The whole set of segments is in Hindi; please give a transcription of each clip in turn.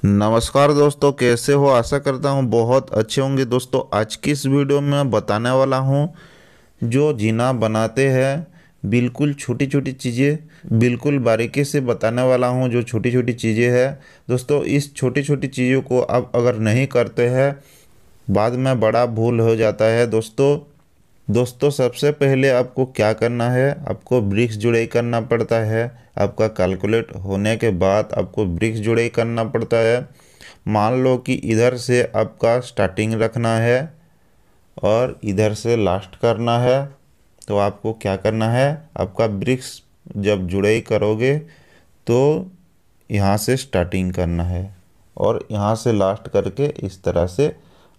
नमस्कार दोस्तों, कैसे हो? आशा करता हूँ बहुत अच्छे होंगे। दोस्तों, आज की इस वीडियो में मैं बताने वाला हूँ जो जीना बनाते हैं, बिल्कुल छोटी छोटी चीज़ें बिल्कुल बारीकी से बताने वाला हूँ। जो छोटी छोटी चीज़ें हैं दोस्तों, इस छोटी छोटी चीज़ों को आप अगर नहीं करते हैं, बाद में बड़ा भूल हो जाता है। दोस्तों सबसे पहले आपको क्या करना है, आपको ब्रिक्स जुड़ाई करना पड़ता है। आपका कैलकुलेट होने के बाद आपको ब्रिक्स जुड़ाई करना पड़ता है। मान लो कि इधर से आपका स्टार्टिंग रखना है और इधर से लास्ट करना है, तो आपको क्या करना है, आपका ब्रिक्स जब जुड़ाई करोगे तो यहाँ से स्टार्टिंग करना है और यहाँ से लास्ट करके इस तरह से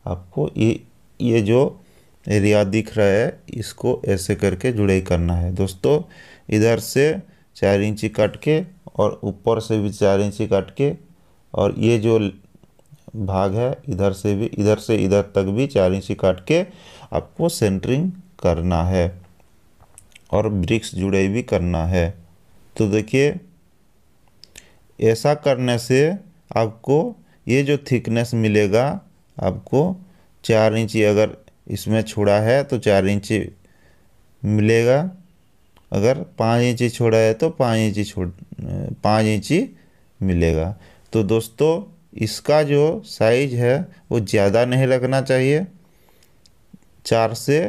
आपको ये जो एरिया दिख रहा है इसको ऐसे करके जुड़ाई करना है। दोस्तों, इधर से 4 इंची काट के और ऊपर से भी 4 इंची काट के, और ये जो भाग है इधर से भी, इधर से इधर तक भी 4 इंची काट के आपको सेंटरिंग करना है और ब्रिक्स जुड़ाई भी करना है। तो देखिए, ऐसा करने से आपको ये जो थिकनेस मिलेगा, आपको 4 इंची अगर इसमें छोड़ा है तो 4 इंची मिलेगा, अगर 5 इंची छोड़ा है तो 5 इंची मिलेगा। तो दोस्तों, इसका जो साइज है वो ज़्यादा नहीं रखना चाहिए, 4 से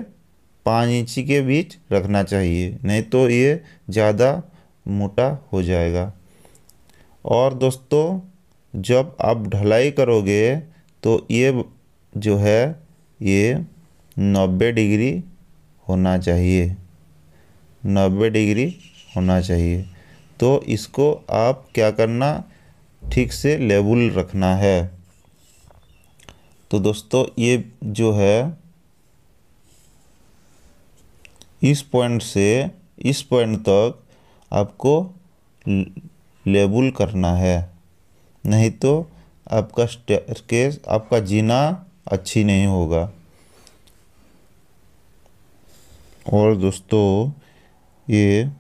5 इंची के बीच रखना चाहिए, नहीं तो ये ज़्यादा मोटा हो जाएगा। और दोस्तों, जब आप ढलाई करोगे तो ये जो है ये 90 डिग्री होना चाहिए, 90 डिग्री होना चाहिए। तो इसको आप क्या करना, ठीक से लेवल रखना है। तो दोस्तों, ये जो है इस पॉइंट से इस पॉइंट तक आपको लेबल करना है, नहीं तो आपका स्टेयरकेस, आपका जीना अच्छी नहीं होगा। और दोस्तों, ये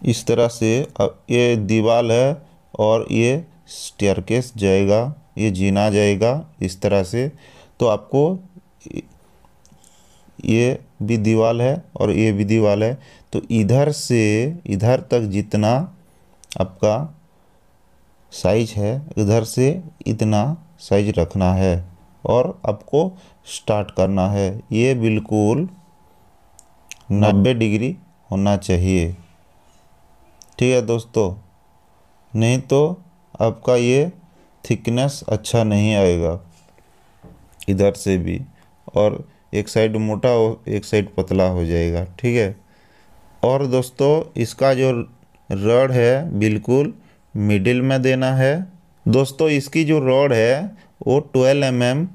इस तरह से ये दीवार है और ये स्टेयरकेस जाएगा, ये जीना जाएगा इस तरह से। तो आपको ये भी दीवार है और ये भी दीवार है, तो इधर से इधर तक जितना आपका साइज है, इधर से इतना साइज रखना है और आपको स्टार्ट करना है। ये बिल्कुल 90 डिग्री होना चाहिए, ठीक है दोस्तों, नहीं तो आपका ये थिकनेस अच्छा नहीं आएगा इधर से भी, और एक साइड मोटा हो एक साइड पतला हो जाएगा, ठीक है। और दोस्तों, इसका जो रॉड है बिल्कुल मिडिल में देना है। दोस्तों, इसकी जो रॉड है वो 12 mm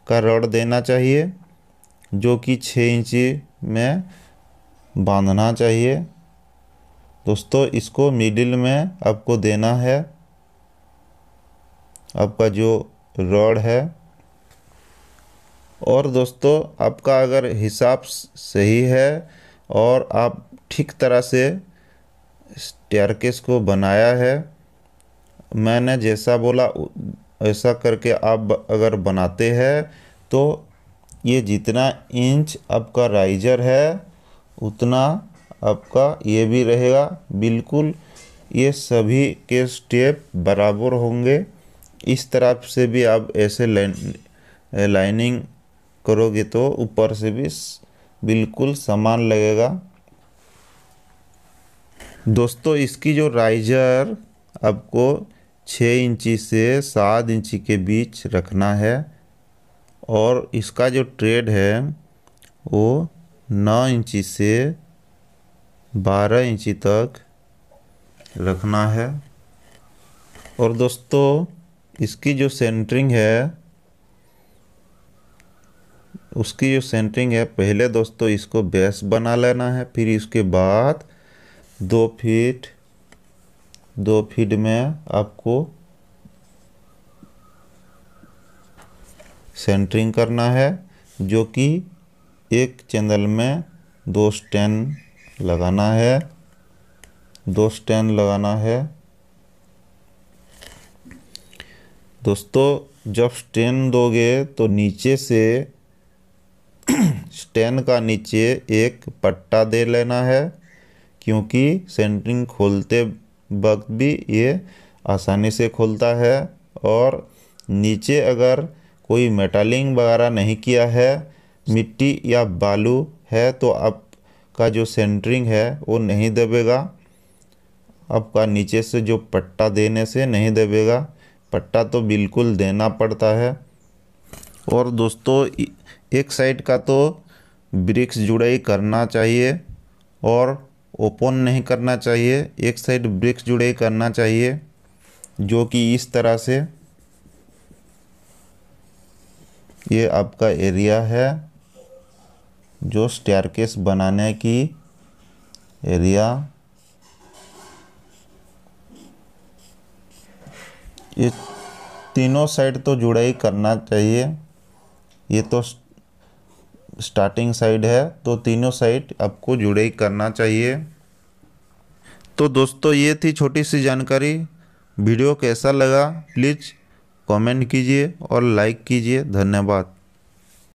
का रॉड देना चाहिए, जो कि 6 इंची में बांधना चाहिए। दोस्तों, इसको मिडिल में आपको देना है, आपका जो रॉड है। और दोस्तों, आपका अगर हिसाब सही है और आप ठीक तरह से स्टेयरकेस को बनाया है, मैंने जैसा बोला ऐसा करके आप अगर बनाते हैं तो ये जितना इंच आपका राइजर है उतना आपका ये भी रहेगा, बिल्कुल ये सभी के स्टेप बराबर होंगे। इस तरफ से भी आप ऐसे लाइनिंग करोगे तो ऊपर से भी बिल्कुल समान लगेगा। दोस्तों, इसकी जो राइजर आपको 6 इंची से 7 इंची के बीच रखना है और इसका जो ट्रेड है वो 9 इंची से 12 इंची तक रखना है। और दोस्तों, इसकी जो सेंटरिंग है, उसकी जो सेंटरिंग है, पहले दोस्तों इसको बेस बना लेना है, फिर इसके बाद 2 फीट में आपको सेंटरिंग करना है, जो कि एक चैनल में 2 स्टैंड लगाना है, 2 स्टैंड लगाना है। दोस्तों जब स्टैंड दोगे तो नीचे से स्टैंड का नीचे एक पट्टा दे लेना है, क्योंकि सेंटरिंग खोलते वक्त भी ये आसानी से खुलता है। और नीचे अगर कोई मेटलिंग वगैरह नहीं किया है, मिट्टी या बालू है, तो आपका जो सेंटरिंग है वो नहीं दबेगा। आपका नीचे से जो पट्टा देने से नहीं दबेगा, पट्टा तो बिल्कुल देना पड़ता है। और दोस्तों एक साइड का तो ब्रिक्स जुड़ाई करना चाहिए और ओपन नहीं करना चाहिए, एक साइड ब्रिक्स जुड़ाई करना चाहिए, जो कि इस तरह से ये आपका एरिया है, जो स्टेयरकेस बनाने की एरिया। ये तीनों साइड तो जुड़ाई करना चाहिए। ये तो स्टार्टिंग साइड है, तो तीनों साइड आपको जुड़ाई करना चाहिए। तो दोस्तों ये थी छोटी सी जानकारी। वीडियो कैसा लगा प्लीज़ कमेंट कीजिए और लाइक कीजिए। धन्यवाद।